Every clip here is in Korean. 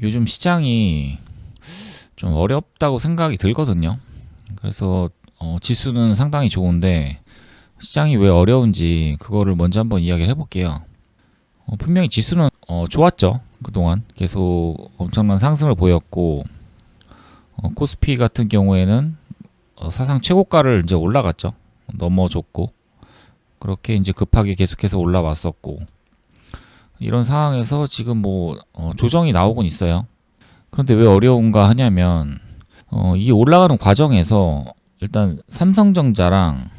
요즘 시장이 좀 어렵다고 생각이 들거든요. 그래서 지수는 상당히 좋은데 시장이 왜 어려운지 그거를 먼저 한번 이야기를 해볼게요. 분명히 지수는 좋았죠. 그동안 계속 엄청난 상승을 보였고 코스피 같은 경우에는 사상 최고가를 이제 올라갔죠. 넘어졌고 그렇게 이제 급하게 계속해서 올라왔었고 이런 상황에서 지금 뭐 조정이 나오곤 있어요. 그런데 왜 어려운가 하냐면 이 올라가는 과정에서 일단 삼성전자랑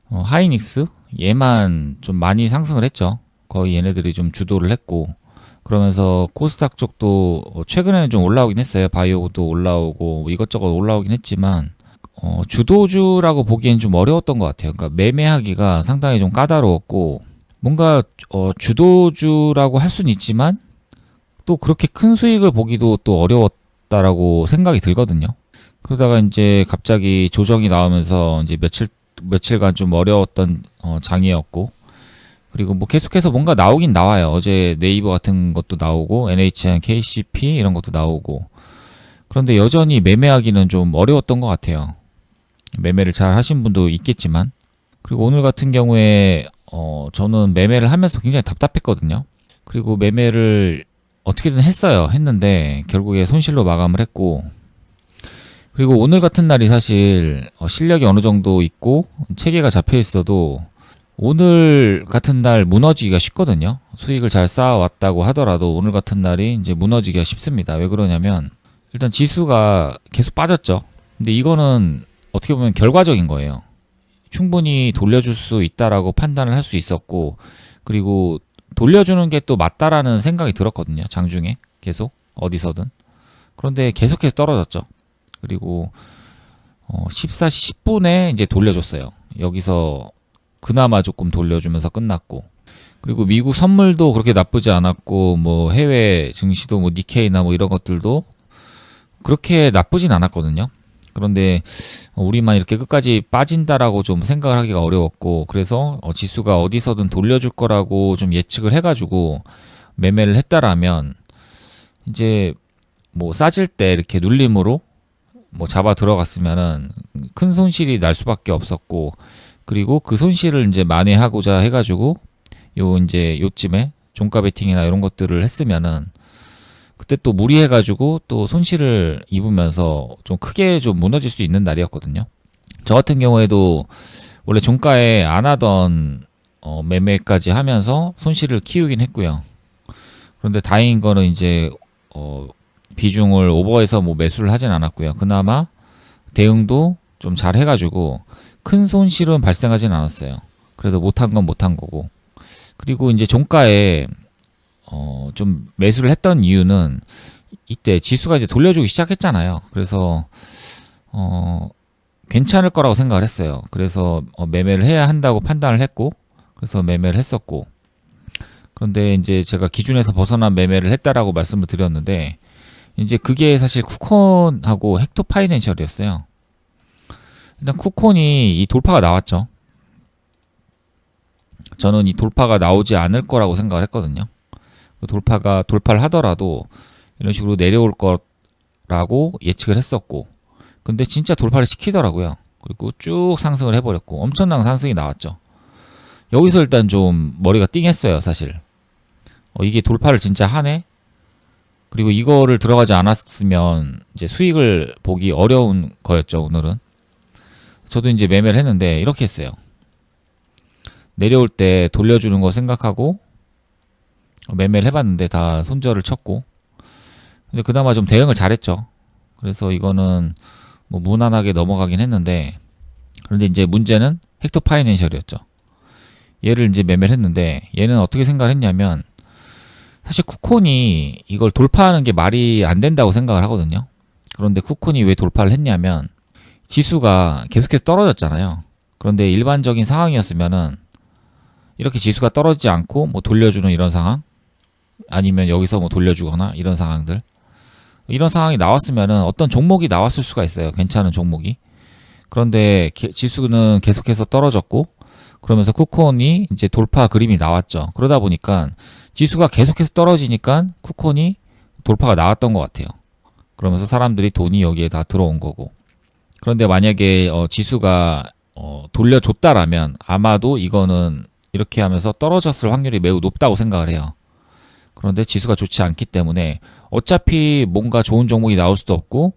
하이닉스 얘만 좀 많이 상승을 했죠. 거의 얘네들이 좀 주도를 했고 그러면서 코스닥 쪽도 최근에는 좀 올라오긴 했어요. 바이오도 올라오고 뭐 이것저것 올라오긴 했지만 주도주라고 보기엔 좀 어려웠던 것 같아요. 그러니까 매매하기가 상당히 좀 까다로웠고 뭔가 주도주라고 할 수는 있지만 또 그렇게 큰 수익을 보기도 또 어려웠다라고 생각이 들거든요. 그러다가 이제 갑자기 조정이 나오면서 이제 며칠간 좀 어려웠던 장이었고 그리고 뭐 계속해서 뭔가 나오긴 나와요. 어제 네이버 같은 것도 나오고 NHN, KCP 이런 것도 나오고 그런데 여전히 매매하기는 좀 어려웠던 것 같아요. 매매를 잘 하신 분도 있겠지만 그리고 오늘 같은 경우에 저는 매매를 하면서 굉장히 답답했거든요. 그리고 매매를 어떻게든 했는데 결국에 손실로 마감을 했고 그리고 오늘 같은 날이 사실 실력이 어느 정도 있고 체계가 잡혀 있어도 오늘 같은 날 무너지기가 쉽거든요. 수익을 잘 쌓아왔다고 하더라도 오늘 같은 날이 이제 무너지기가 쉽습니다. 왜 그러냐면 일단 지수가 계속 빠졌죠. 근데 이거는 어떻게 보면 결과적인 거예요. 충분히 돌려줄 수 있다라고 판단을 할 수 있었고 그리고 돌려주는 게 또 맞다라는 생각이 들었거든요. 장중에 계속 어디서든. 그런데 계속해서 떨어졌죠. 그리고 14시 10분에 이제 돌려줬어요. 여기서 그나마 조금 돌려주면서 끝났고 그리고 미국 선물도 그렇게 나쁘지 않았고 뭐 해외 증시도 뭐 니케이나 뭐 이런 것들도 그렇게 나쁘진 않았거든요. 그런데 우리만 이렇게 끝까지 빠진다라고 좀 생각을 하기가 어려웠고 그래서 지수가 어디서든 돌려줄 거라고 좀 예측을 해가지고 매매를 했다라면 이제 뭐 싸질 때 이렇게 눌림으로 뭐 잡아 들어갔으면은 큰 손실이 날 수밖에 없었고 그리고 그 손실을 이제 만회하고자 해가지고 이제 요쯤에 종가 베팅이나 이런 것들을 했으면은 그때 또 무리해가지고 또 손실을 입으면서 좀 크게 좀 무너질 수 있는 날이었거든요. 저 같은 경우에도 원래 종가에 안 하던 매매까지 하면서 손실을 키우긴 했고요. 그런데 다행인 거는 이제 비중을 오버해서 뭐 매수를 하진 않았고요. 그나마 대응도 좀 잘 해가지고 큰 손실은 발생하진 않았어요. 그래도 못한 건 못한 거고. 그리고 이제 종가에 좀 매수를 했던 이유는 이때 지수가 이제 돌려주기 시작했잖아요. 그래서 괜찮을 거라고 생각을 했어요. 그래서 매매를 해야 한다고 판단을 했고 그래서 매매를 했었고 그런데 이제 제가 기준에서 벗어난 매매를 했다라고 말씀을 드렸는데 이제 그게 사실 쿠콘하고 헥토 파이낸셜이었어요. 일단 쿠콘이 이 돌파가 나왔죠. 저는 이 돌파가 나오지 않을 거라고 생각을 했거든요. 돌파를 하더라도 이런 식으로 내려올 거라고 예측을 했었고 근데 진짜 돌파를 시키더라고요. 그리고 쭉 상승을 해버렸고 엄청난 상승이 나왔죠. 여기서 일단 좀 머리가 띵했어요. 사실 이게 돌파를 진짜 하네. 그리고 이거를 들어가지 않았으면 이제 수익을 보기 어려운 거였죠. 오늘은 저도 이제 매매를 했는데 이렇게 했어요. 내려올 때 돌려주는 거 생각하고 매매를 해봤는데 다 손절을 쳤고 근데 그나마 좀 대응을 잘했죠. 그래서 이거는 뭐 무난하게 넘어가긴 했는데 그런데 이제 문제는 헥토 파이낸셜이었죠. 얘를 이제 매매를 했는데 얘는 어떻게 생각을 했냐면 사실 쿠콘이 이걸 돌파하는 게 말이 안 된다고 생각을 하거든요. 그런데 쿠콘이 왜 돌파를 했냐면 지수가 계속해서 떨어졌잖아요. 그런데 일반적인 상황이었으면은 이렇게 지수가 떨어지지 않고 뭐 돌려주는 이런 상황 아니면 여기서 뭐 돌려주거나 이런 상황들 이런 상황이 나왔으면은 어떤 종목이 나왔을 수가 있어요. 괜찮은 종목이. 그런데 지수는 계속해서 떨어졌고 그러면서 쿠콘이 이제 돌파 그림이 나왔죠. 그러다 보니까 지수가 계속해서 떨어지니까 쿠콘이 돌파가 나왔던 것 같아요. 그러면서 사람들이 돈이 여기에 다 들어온 거고. 그런데 만약에 지수가 돌려줬다라면 아마도 이거는 이렇게 하면서 떨어졌을 확률이 매우 높다고 생각을 해요. 그런데 지수가 좋지 않기 때문에 어차피 뭔가 좋은 종목이 나올 수도 없고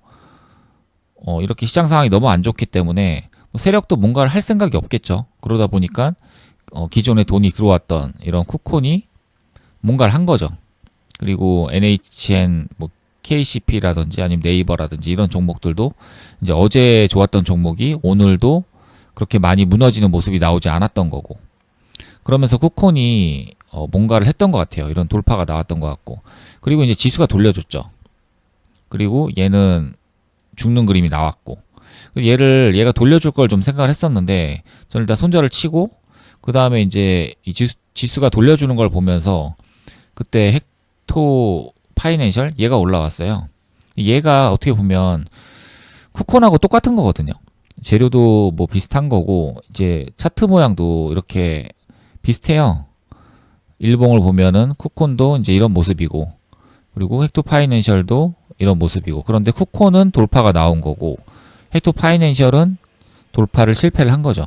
이렇게 시장 상황이 너무 안 좋기 때문에 세력도 뭔가를 할 생각이 없겠죠. 그러다 보니까 기존에 돈이 들어왔던 이런 쿠콘이 뭔가를 한 거죠. 그리고 NHN, 뭐 KCP라든지 아니면 네이버라든지 이런 종목들도 이제 어제 좋았던 종목이 오늘도 그렇게 많이 무너지는 모습이 나오지 않았던 거고, 그러면서 쿠콘이 뭔가를 했던 것 같아요. 이런 돌파가 나왔던 것 같고, 그리고 이제 지수가 돌려줬죠. 그리고 얘는 죽는 그림이 나왔고, 얘가 돌려줄 걸 좀 생각을 했었는데 저는 일단 손절을 치고, 그 다음에 이제 이 지수가 돌려주는 걸 보면서 그때 헥토 파이낸셜 얘가 올라왔어요. 얘가 어떻게 보면 쿠콘하고 똑같은 거거든요. 재료도 뭐 비슷한 거고, 이제 차트 모양도 이렇게 비슷해요. 일봉을 보면은 쿠콘도 이제 이런 모습이고, 그리고 헥토 파이낸셜도 이런 모습이고, 그런데 쿠콘은 돌파가 나온 거고 헥토 파이낸셜은 돌파를 실패를 한 거죠.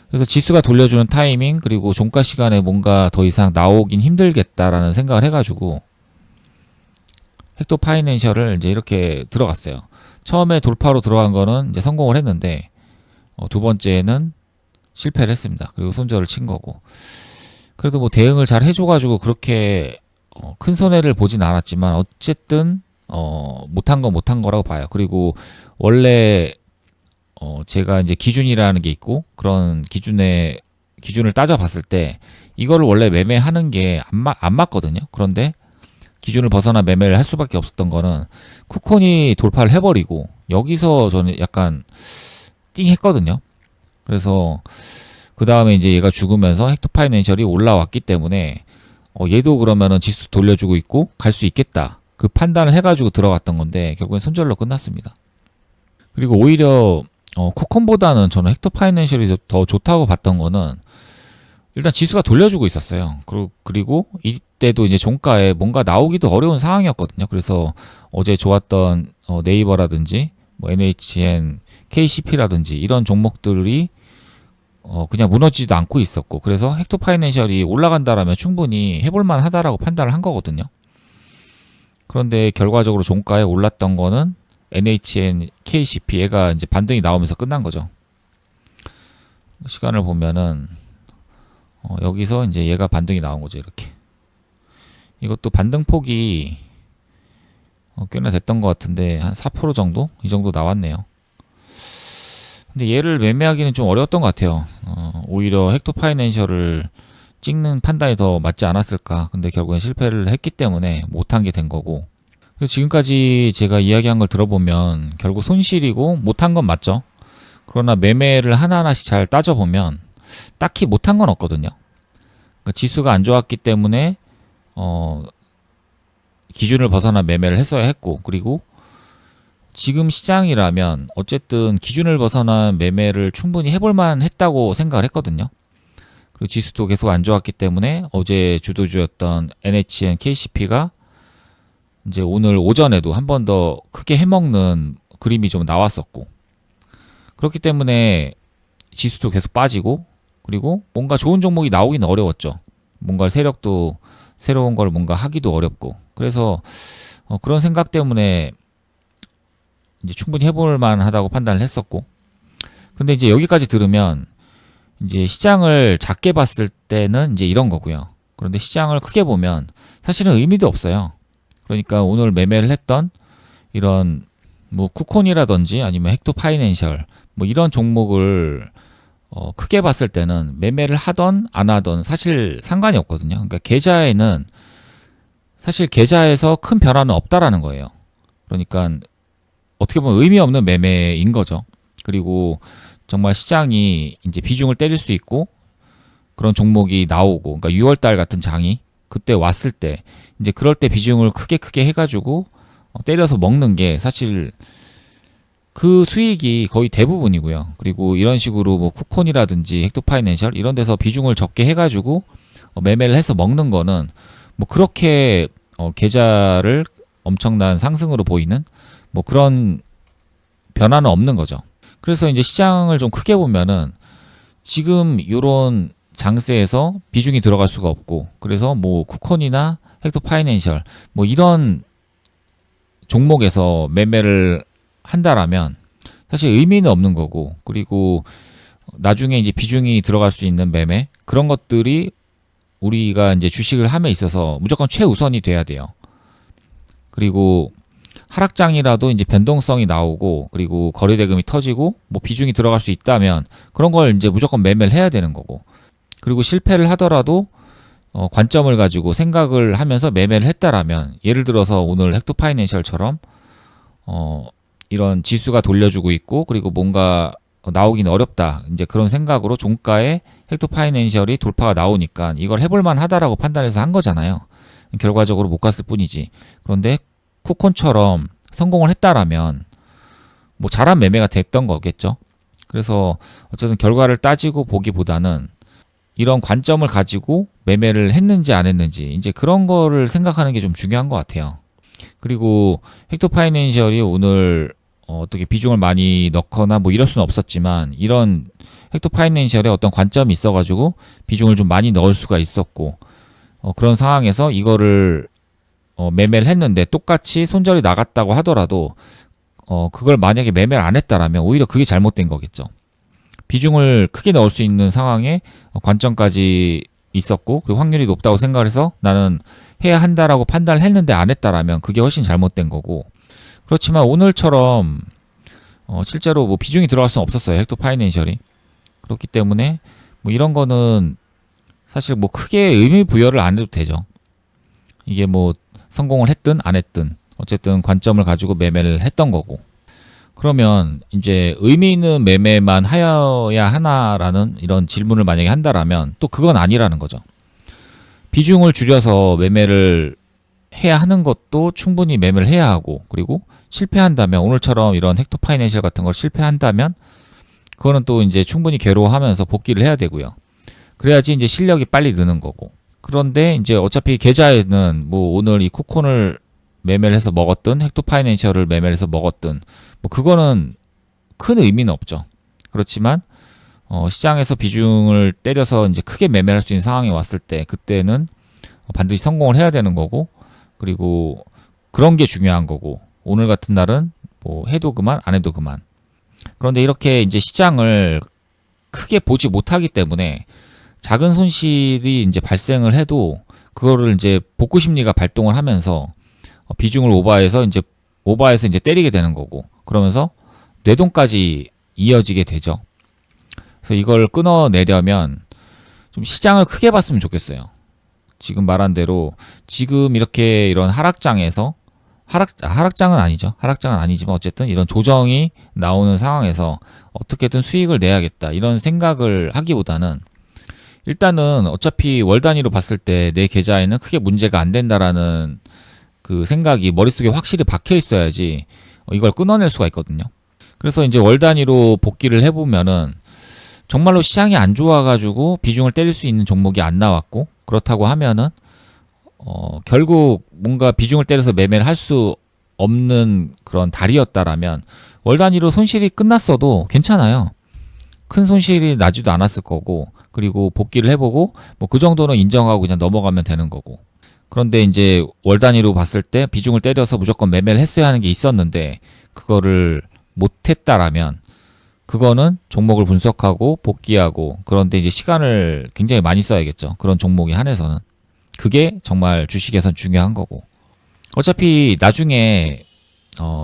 그래서 지수가 돌려주는 타이밍, 그리고 종가 시간에 뭔가 더 이상 나오긴 힘들겠다라는 생각을 해가지고 헥토 파이낸셜을 이제 이렇게 들어갔어요. 처음에 돌파로 들어간 거는 이제 성공을 했는데 두 번째는 실패를 했습니다. 그리고 손절을 친 거고, 그래도 뭐 대응을 잘 해줘가지고 그렇게 큰 손해를 보진 않았지만 어쨌든 못한 건 못한 거라고 봐요. 그리고 원래 제가 이제 기준이라는 게 있고, 그런 기준을 따져봤을 때 이거를 원래 매매하는 게 안 맞거든요. 그런데 기준을 벗어나 매매를 할 수밖에 없었던 거는 쿠콘이 돌파를 해버리고, 여기서 저는 약간 띵 했거든요. 그래서 그 다음에 이제 얘가 죽으면서 헥토 파이낸셜이 올라왔기 때문에 얘도 그러면은 지수 돌려주고 있고 갈 수 있겠다, 그 판단을 해가지고 들어갔던 건데 결국엔 손절로 끝났습니다. 그리고 오히려 쿠콘보다는 저는 헥토 파이낸셜이 더 좋다고 봤던 거는, 일단 지수가 돌려주고 있었어요. 그리고 이때도 이제 종가에 뭔가 나오기도 어려운 상황이었거든요. 그래서 어제 좋았던 네이버라든지 뭐 NHN, KCP라든지 이런 종목들이 그냥 무너지지도 않고 있었고, 그래서 헥토 파이낸셜이 올라간다라면 충분히 해볼만 하다라고 판단을 한 거거든요. 그런데 결과적으로 종가에 올랐던 거는 NHN, KCP, 얘가 이제 반등이 나오면서 끝난 거죠. 시간을 보면은 여기서 이제 얘가 반등이 나온 거죠. 이렇게. 이것도 반등 폭이 꽤나 됐던 것 같은데 한 4% 정도? 이 정도 나왔네요. 근데 얘를 매매하기는 좀 어려웠던 것 같아요. 오히려 헥토 파이낸셜을 찍는 판단이 더 맞지 않았을까. 근데 결국엔 실패를 했기 때문에 못한 게 된 거고, 그래서 지금까지 제가 이야기한 걸 들어보면 결국 손실이고 못한 건 맞죠. 그러나 매매를 하나하나씩 잘 따져보면 딱히 못한 건 없거든요. 그러니까 지수가 안 좋았기 때문에 기준을 벗어나 매매를 했어야 했고, 그리고 지금 시장이라면 어쨌든 기준을 벗어난 매매를 충분히 해볼만 했다고 생각을 했거든요. 그리고 지수도 계속 안 좋았기 때문에 어제 주도주였던 NHN, KCP가 이제 오늘 오전에도 한 번 더 크게 해먹는 그림이 좀 나왔었고, 그렇기 때문에 지수도 계속 빠지고, 그리고 뭔가 좋은 종목이 나오기는 어려웠죠. 뭔가 세력도 새로운 걸 뭔가 하기도 어렵고, 그래서 그런 생각 때문에 이제 충분히 해볼 만하다고 판단을 했었고, 근데 이제 여기까지 들으면 이제 시장을 작게 봤을 때는 이제 이런 거고요. 그런데 시장을 크게 보면 사실은 의미도 없어요. 그러니까 오늘 매매를 했던 이런 뭐 쿠콘이라든지 아니면 헥토 파이낸셜 뭐 이런 종목을 크게 봤을 때는 매매를 하던 안 하던 사실 상관이 없거든요. 그러니까 계좌에는 사실 계좌에서 큰 변화는 없다라는 거예요. 그러니까 어떻게 보면 의미 없는 매매인 거죠. 그리고 정말 시장이 이제 비중을 때릴 수 있고 그런 종목이 나오고, 그러니까 6월달 같은 장이 그때 왔을 때 이제 그럴 때 비중을 크게 해가지고 때려서 먹는 게 사실 그 수익이 거의 대부분이고요. 그리고 이런 식으로 뭐 쿠콘이라든지 헥토 파이낸셜 이런 데서 비중을 적게 해가지고 매매를 해서 먹는 거는 뭐 그렇게 계좌를 엄청난 상승으로 보이는 뭐 그런 변화는 없는 거죠. 그래서 이제 시장을 좀 크게 보면은 지금 요런 장세에서 비중이 들어갈 수가 없고, 그래서 뭐 쿠콘이나 헥토 파이낸셜 뭐 이런 종목에서 매매를 한다라면 사실 의미는 없는 거고, 그리고 나중에 이제 비중이 들어갈 수 있는 매매, 그런 것들이 우리가 이제 주식을 함에 있어서 무조건 최우선이 돼야 돼요. 그리고 하락장이라도 이제 변동성이 나오고, 그리고 거래대금이 터지고 뭐 비중이 들어갈 수 있다면 그런 걸 이제 무조건 매매를 해야 되는 거고, 그리고 실패를 하더라도 관점을 가지고 생각을 하면서 매매를 했다라면, 예를 들어서 오늘 헥토 파이낸셜처럼 이런 지수가 돌려주고 있고, 그리고 뭔가 나오긴 어렵다, 이제 그런 생각으로 종가에 헥토 파이낸셜이 돌파가 나오니까 이걸 해볼만 하다라고 판단해서 한 거잖아요. 결과적으로 못 갔을 뿐이지. 그런데 쿠콘처럼 성공을 했다라면 뭐 잘한 매매가 됐던 거겠죠. 그래서 어쨌든 결과를 따지고 보기보다는 이런 관점을 가지고 매매를 했는지 안 했는지, 이제 그런 거를 생각하는 게 좀 중요한 것 같아요. 그리고 헥토 파이낸셜이 오늘 어떻게 비중을 많이 넣거나 뭐 이럴 수는 없었지만, 이런 헥토 파이낸셜에 어떤 관점이 있어가지고 비중을 좀 많이 넣을 수가 있었고, 그런 상황에서 이거를 매매를 했는데 똑같이 손절이 나갔다고 하더라도 그걸 만약에 매매를 안 했다라면 오히려 그게 잘못된 거겠죠. 비중을 크게 넣을 수 있는 상황에 관점까지 있었고, 그리고 확률이 높다고 생각을 해서 나는 해야 한다라고 판단을 했는데 안 했다라면 그게 훨씬 잘못된 거고. 그렇지만 오늘처럼 실제로 뭐 비중이 들어갈 수는 없었어요, 헥토 파이낸셜이. 그렇기 때문에 뭐 이런 거는 사실 뭐 크게 의미 부여를 안 해도 되죠. 이게 뭐 성공을 했든 안 했든 어쨌든 관점을 가지고 매매를 했던 거고. 그러면 이제 의미 있는 매매만 하여야 하나라는 이런 질문을 만약에 한다라면 또 그건 아니라는 거죠. 비중을 줄여서 매매를 해야 하는 것도 충분히 매매를 해야 하고, 그리고 실패한다면, 오늘처럼 이런 헥토 파이낸셜 같은 걸 실패한다면 그거는 또 이제 충분히 괴로워하면서 복귀를 해야 되고요. 그래야지 이제 실력이 빨리 느는 거고. 그런데 이제 어차피 계좌에는 뭐 오늘 이 쿠콘을 매매를 해서 먹었든 헥토 파이낸셜을 매매를 해서 먹었든 뭐 그거는 큰 의미는 없죠. 그렇지만 시장에서 비중을 때려서 이제 크게 매매를 할 수 있는 상황이 왔을 때, 그때는 반드시 성공을 해야 되는 거고, 그리고 그런 게 중요한 거고, 오늘 같은 날은 뭐 해도 그만 안 해도 그만. 그런데 이렇게 이제 시장을 크게 보지 못하기 때문에 작은 손실이 이제 발생을 해도 그거를 이제 복구 심리가 발동을 하면서 비중을 오버해서 이제 때리게 되는 거고, 그러면서 뇌동까지 이어지게 되죠. 그래서 이걸 끊어내려면 좀 시장을 크게 봤으면 좋겠어요. 지금 말한 대로 지금 이렇게 이런 하락장에서 하락장은 아니죠. 하락장은 아니지만 어쨌든 이런 조정이 나오는 상황에서 어떻게든 수익을 내야겠다, 이런 생각을 하기보다는 일단은 어차피 월 단위로 봤을 때 내 계좌에는 크게 문제가 안 된다라는 그 생각이 머릿속에 확실히 박혀 있어야지 이걸 끊어낼 수가 있거든요. 그래서 이제 월 단위로 복귀를 해보면은 정말로 시장이 안 좋아가지고 비중을 때릴 수 있는 종목이 안 나왔고, 그렇다고 하면은 결국 뭔가 비중을 때려서 매매를 할 수 없는 그런 달이었다라면 월 단위로 손실이 끝났어도 괜찮아요. 큰 손실이 나지도 않았을 거고, 그리고 복귀를 해보고 뭐 그 정도는 인정하고 그냥 넘어가면 되는 거고. 그런데 이제 월 단위로 봤을 때 비중을 때려서 무조건 매매를 했어야 하는 게 있었는데 그거를 못했다라면 그거는 종목을 분석하고 복귀하고, 그런데 이제 시간을 굉장히 많이 써야겠죠. 그런 종목에 한해서는. 그게 정말 주식에선 중요한 거고. 어차피 나중에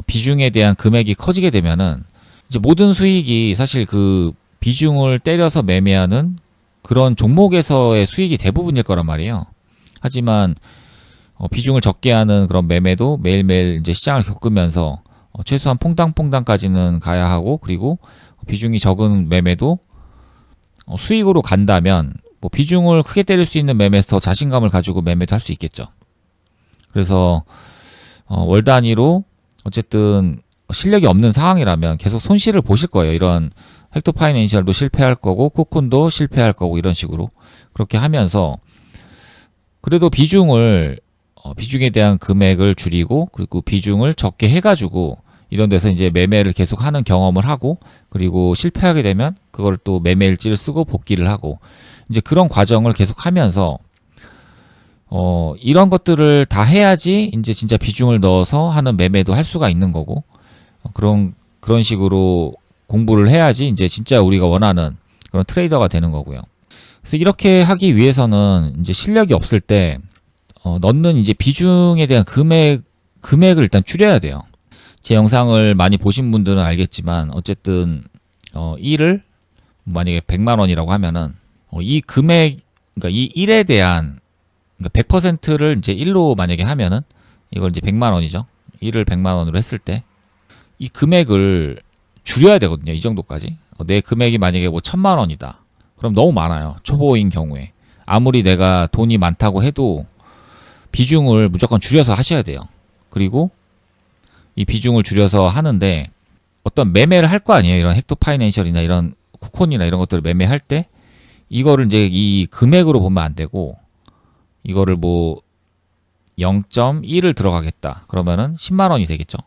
비중에 대한 금액이 커지게 되면은 이제 모든 수익이 사실 그 비중을 때려서 매매하는 그런 종목에서의 수익이 대부분일 거란 말이에요. 하지만 비중을 적게 하는 그런 매매도 매일매일 이제 시장을 겪으면서 최소한 퐁당퐁당까지는 가야 하고, 그리고 비중이 적은 매매도 수익으로 간다면 뭐 비중을 크게 때릴 수 있는 매매에서 더 자신감을 가지고 매매도 할 수 있겠죠. 그래서 월 단위로 어쨌든 실력이 없는 상황이라면 계속 손실을 보실 거예요. 이런 헥토 파이낸셜도 실패할 거고 쿠콘도 실패할 거고, 이런 식으로 그렇게 하면서 그래도 비중을 비중에 대한 금액을 줄이고 그리고 비중을 적게 해가지고 이런 데서 이제 매매를 계속 하는 경험을 하고 그리고 실패하게 되면 그걸 또 매매일지를 쓰고 복귀를 하고 이제 그런 과정을 계속 하면서 이런 것들을 다 해야지 이제 진짜 비중을 넣어서 하는 매매도 할 수가 있는 거고 그런 식으로 공부를 해야지 이제 진짜 우리가 원하는 그런 트레이더가 되는 거고요. 그래서 이렇게 하기 위해서는 이제 실력이 없을 때 넣는 이제 비중에 대한 금액을 일단 줄여야 돼요. 제 영상을 많이 보신 분들은 알겠지만 어쨌든 1을 만약에 100만 원이라고 하면은 이 금액 그러니까 이 1에 대한 그러니까 100%를 이제 1로 만약에 하면은 이걸 이제 100만 원이죠. 1을 100만 원으로 했을 때 이 금액을 줄여야 되거든요. 이 정도까지. 내 금액이 만약에 뭐 1000만 원이다. 그럼 너무 많아요. 초보인 경우에. 아무리 내가 돈이 많다고 해도 비중을 무조건 줄여서 하셔야 돼요. 그리고 이 비중을 줄여서 하는데 어떤 매매를 할 거 아니에요. 이런 헥토 파이낸셜이나 이런 쿠폰이나 이런 것들을 매매할 때 이거를 이제 이 금액으로 보면 안 되고 이거를 뭐 0.1을 들어가겠다. 그러면은 10만 원이 되겠죠.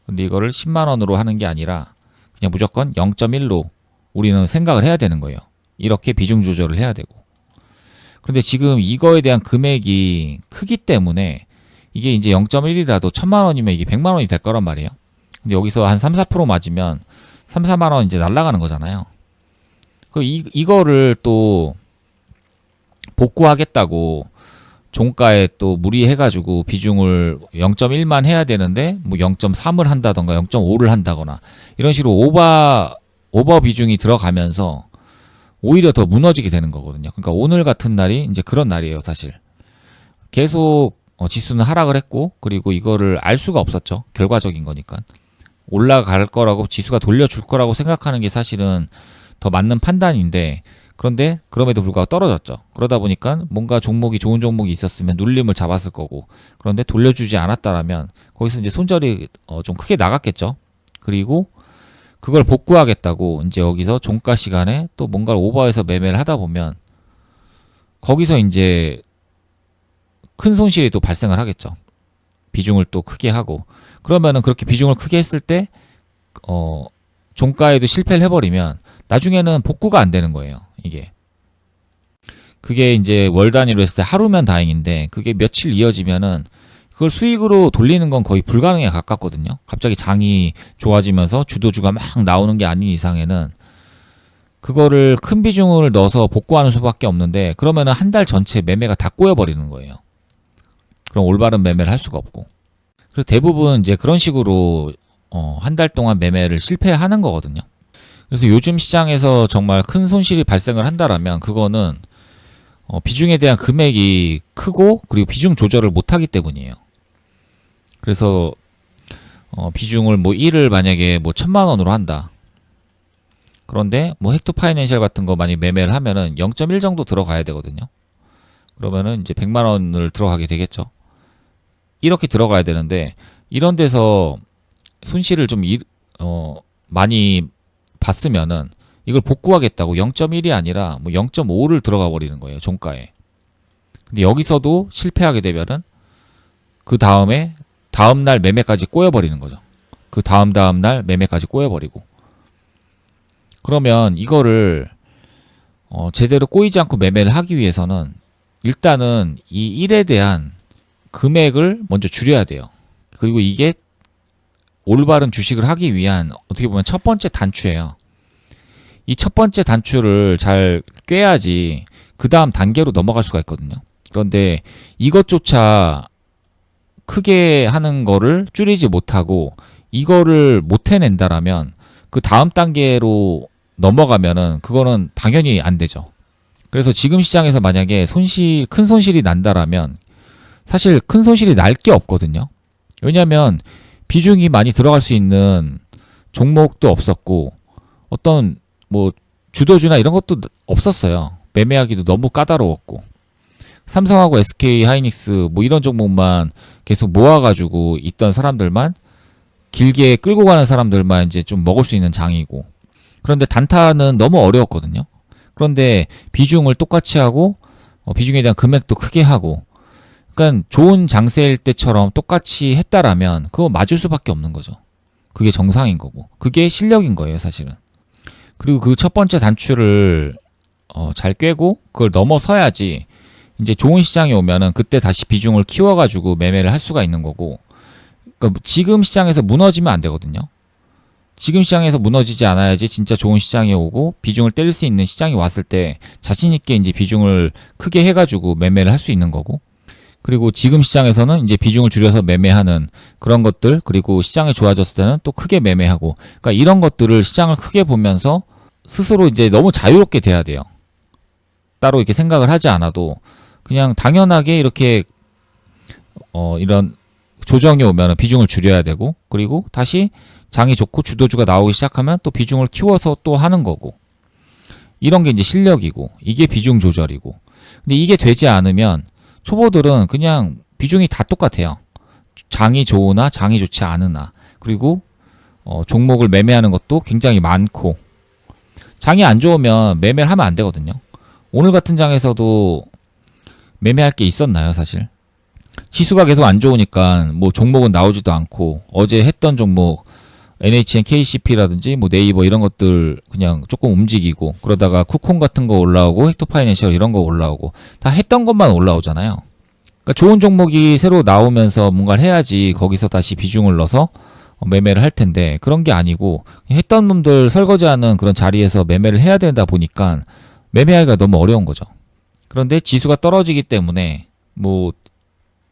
근데 이거를 10만 원으로 하는 게 아니라 그냥 무조건 0.1로 우리는 생각을 해야 되는 거예요. 이렇게 비중 조절을 해야 되고. 그런데 지금 이거에 대한 금액이 크기 때문에 이게 이제 0.1이라도 1000만 원이면 이게 100만 원이 될 거란 말이에요. 근데 여기서 한 3, 4% 맞으면 3, 4만 원 이제 날아가는 거잖아요. 이거를 또 복구하겠다고 종가에 또 무리해가지고 비중을 0.1만 해야 되는데 뭐 0.3을 한다던가 0.5를 한다거나 이런 식으로 오버 비중이 들어가면서 오히려 더 무너지게 되는 거거든요. 그러니까 오늘 같은 날이 이제 그런 날이에요, 사실. 계속 지수는 하락을 했고 그리고 이거를 알 수가 없었죠. 결과적인 거니까. 올라갈 거라고 지수가 돌려줄 거라고 생각하는 게 사실은 더 맞는 판단인데 그런데 그럼에도 불구하고 떨어졌죠. 그러다 보니까 뭔가 종목이 좋은 종목이 있었으면 눌림을 잡았을 거고 그런데 돌려주지 않았다라면 거기서 이제 손절이 좀 크게 나갔겠죠. 그리고 그걸 복구하겠다고 이제 여기서 종가 시간에 또 뭔가를 오버해서 매매를 하다 보면 거기서 이제 큰 손실이 또 발생을 하겠죠. 비중을 또 크게 하고 그러면은 그렇게 비중을 크게 했을 때 종가에도 실패를 해버리면 나중에는 복구가 안 되는 거예요. 이게 그게 이제 월 단위로 했을 때 하루면 다행인데 그게 며칠 이어지면은 그걸 수익으로 돌리는 건 거의 불가능에 가깝거든요. 갑자기 장이 좋아지면서 주도주가 막 나오는 게 아닌 이상에는 그거를 큰 비중을 넣어서 복구하는 수밖에 없는데 그러면은 한 달 전체 매매가 다 꼬여버리는 거예요. 그럼 올바른 매매를 할 수가 없고 그래서 대부분 이제 그런 식으로 한 달 동안 매매를 실패하는 거거든요. 그래서 요즘 시장에서 정말 큰 손실이 발생을 한다라면 그거는 비중에 대한 금액이 크고 그리고 비중 조절을 못하기 때문이에요. 그래서 비중을 뭐 1을 만약에 뭐 1000만 원으로 한다. 그런데 뭐 헥토 파이낸셜 같은 거 많이 매매를 하면은 0.1 정도 들어가야 되거든요. 그러면은 이제 100만 원을 들어가게 되겠죠. 이렇게 들어가야 되는데 이런 데서 손실을 좀 많이 봤으면은 이걸 복구하겠다고 0.1이 아니라 뭐 0.5를 들어가 버리는 거예요, 종가에. 근데 여기서도 실패하게 되면은 그 다음에 다음날 매매까지 꼬여버리는 거죠. 그 다음날 매매까지 꼬여버리고. 그러면 이거를 제대로 꼬이지 않고 매매를 하기 위해서는 일단은 이 1에 대한 금액을 먼저 줄여야 돼요. 그리고 이게 올바른 주식을 하기 위한 어떻게 보면 첫 번째 단추예요. 이 첫 번째 단추를 잘 꿰야지 그 다음 단계로 넘어갈 수가 있거든요. 그런데 이것조차 크게 하는 거를 줄이지 못하고 이거를 못 해낸다라면 그 다음 단계로 넘어가면은 그거는 당연히 안 되죠. 그래서 지금 시장에서 만약에 큰 손실이 난다라면 사실 큰 손실이 날 게 없거든요. 왜냐하면 비중이 많이 들어갈 수 있는 종목도 없었고 어떤 뭐 주도주나 이런 것도 없었어요. 매매하기도 너무 까다로웠고 삼성하고 SK 하이닉스 뭐 이런 종목만 계속 모아가지고 있던 사람들만 길게 끌고 가는 사람들만 이제 좀 먹을 수 있는 장이고 그런데 단타는 너무 어려웠거든요. 그런데 비중을 똑같이 하고 비중에 대한 금액도 크게 하고 그러니까 좋은 장세일 때처럼 똑같이 했다라면 그거 맞을 수밖에 없는 거죠. 그게 정상인 거고. 그게 실력인 거예요, 사실은. 그리고 그 첫 번째 단추를 잘 꿰고 그걸 넘어서야지 이제 좋은 시장이 오면은 그때 다시 비중을 키워가지고 매매를 할 수가 있는 거고. 그러니까 지금 시장에서 무너지면 안 되거든요. 지금 시장에서 무너지지 않아야지 진짜 좋은 시장이 오고 비중을 때릴 수 있는 시장이 왔을 때 자신 있게 이제 비중을 크게 해가지고 매매를 할 수 있는 거고. 그리고 지금 시장에서는 이제 비중을 줄여서 매매하는 그런 것들, 그리고 시장이 좋아졌을 때는 또 크게 매매하고, 그러니까 이런 것들을 시장을 크게 보면서 스스로 이제 너무 자유롭게 돼야 돼요. 따로 이렇게 생각을 하지 않아도 그냥 당연하게 이렇게 이런 조정이 오면 비중을 줄여야 되고, 그리고 다시 장이 좋고 주도주가 나오기 시작하면 또 비중을 키워서 또 하는 거고, 이런 게 이제 실력이고, 이게 비중 조절이고. 근데 이게 되지 않으면 초보들은 그냥 비중이 다 똑같아요. 장이 좋으나 장이 좋지 않으나, 그리고 종목을 매매하는 것도 굉장히 많고. 장이 안 좋으면 매매를 하면 안 되거든요. 오늘 같은 장에서도 매매할 게 있었나요, 사실? 지수가 계속 안 좋으니까 뭐 종목은 나오지도 않고, 어제 했던 종목 NHN, KCP라든지 뭐 네이버 이런 것들 그냥 조금 움직이고, 그러다가 쿠폰 같은 거 올라오고 헥토파이낸셜 이런 거 올라오고, 다 했던 것만 올라오잖아요. 그러니까 좋은 종목이 새로 나오면서 뭔가를 해야지 거기서 다시 비중을 넣어서 매매를 할 텐데, 그런 게 아니고 했던 놈들 설거지하는 그런 자리에서 매매를 해야 된다 보니까 매매하기가 너무 어려운 거죠. 그런데 지수가 떨어지기 때문에 뭐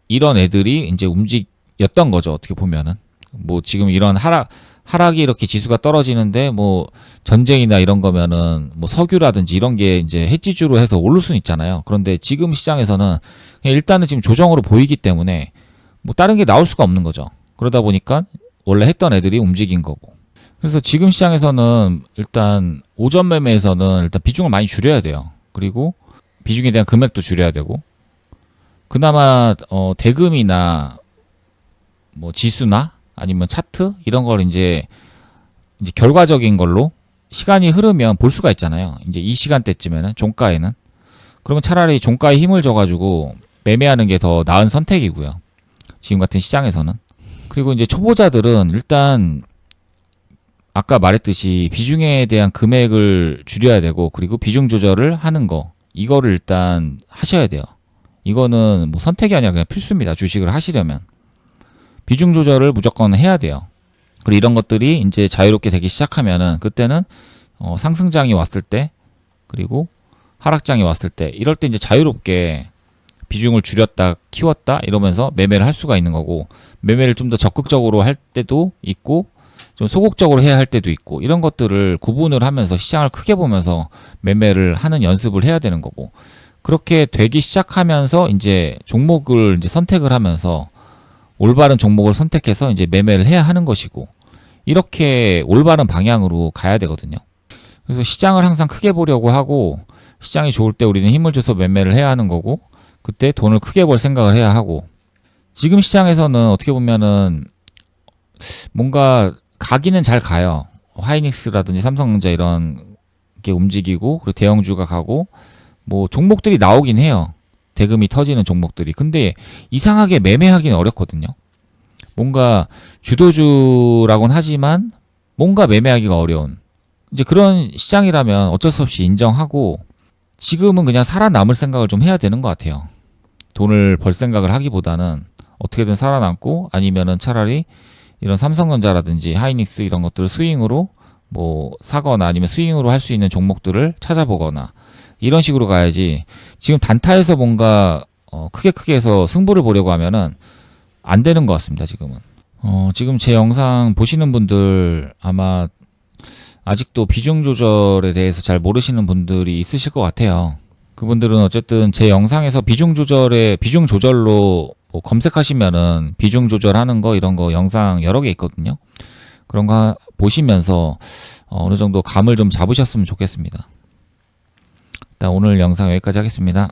이런 애들이 이제 움직였던 거죠. 어떻게 보면은 뭐 지금 이런 하락이 이렇게 지수가 떨어지는데, 뭐 전쟁이나 이런 거면은 뭐 석유라든지 이런 게 이제 해지주로 해서 오를 수는 있잖아요. 그런데 지금 시장에서는 그냥 일단은 지금 조정으로 보이기 때문에 뭐 다른 게 나올 수가 없는 거죠. 그러다 보니까 원래 했던 애들이 움직인 거고. 그래서 지금 시장에서는 일단 오전 매매에서는 일단 비중을 많이 줄여야 돼요. 그리고 비중에 대한 금액도 줄여야 되고, 그나마 대금이나 뭐 지수나 아니면 차트 이런 걸 이제 결과적인 걸로 시간이 흐르면 볼 수가 있잖아요. 이제 이 시간대쯤에는 종가에는, 그러면 차라리 종가에 힘을 줘가지고 매매하는 게 더 나은 선택이고요. 지금 같은 시장에서는. 그리고 이제 초보자들은 일단 아까 말했듯이 비중에 대한 금액을 줄여야 되고, 그리고 비중 조절을 하는 거, 이거를 일단 하셔야 돼요. 이거는 뭐 선택이 아니라 그냥 필수입니다. 주식을 하시려면 비중 조절을 무조건 해야 돼요. 그리고 이런 것들이 이제 자유롭게 되기 시작하면은 그때는 상승장이 왔을 때, 그리고 하락장이 왔을 때, 이럴 때 이제 자유롭게 비중을 줄였다 키웠다 이러면서 매매를 할 수가 있는 거고, 매매를 좀 더 적극적으로 할 때도 있고 좀 소극적으로 해야 할 때도 있고, 이런 것들을 구분을 하면서 시장을 크게 보면서 매매를 하는 연습을 해야 되는 거고, 그렇게 되기 시작하면서 이제 종목을 이제 선택을 하면서 올바른 종목을 선택해서 이제 매매를 해야 하는 것이고, 이렇게 올바른 방향으로 가야 되거든요. 그래서 시장을 항상 크게 보려고 하고, 시장이 좋을 때 우리는 힘을 줘서 매매를 해야 하는 거고, 그때 돈을 크게 벌 생각을 해야 하고, 지금 시장에서는 어떻게 보면은 뭔가 가기는 잘 가요. 하이닉스라든지 삼성전자 이런 게 움직이고, 그리고 대형주가 가고, 뭐 종목들이 나오긴 해요. 대금이 터지는 종목들이. 근데 이상하게 매매하기는 어렵거든요. 뭔가 주도주라고는 하지만 뭔가 매매하기가 어려운, 이제 그런 시장이라면 어쩔 수 없이 인정하고, 지금은 그냥 살아남을 생각을 좀 해야 되는 것 같아요. 돈을 벌 생각을 하기보다는 어떻게든 살아남고, 아니면은 차라리 이런 삼성전자라든지 하이닉스 이런 것들을 스윙으로 뭐 사거나, 아니면 스윙으로 할 수 있는 종목들을 찾아보거나, 이런 식으로 가야지 지금 단타에서 뭔가 크게 해서 승부를 보려고 하면은 안 되는 것 같습니다. 지금은 지금 제 영상 보시는 분들 아마 아직도 비중 조절에 대해서 잘 모르시는 분들이 있으실 것 같아요. 그분들은 어쨌든 제 영상에서 비중 조절로 뭐 검색하시면은 비중 조절하는 거 이런 거 영상 여러 개 있거든요. 그런 거 보시면서 어느 정도 감을 좀 잡으셨으면 좋겠습니다. 일단 오늘 영상 여기까지 하겠습니다.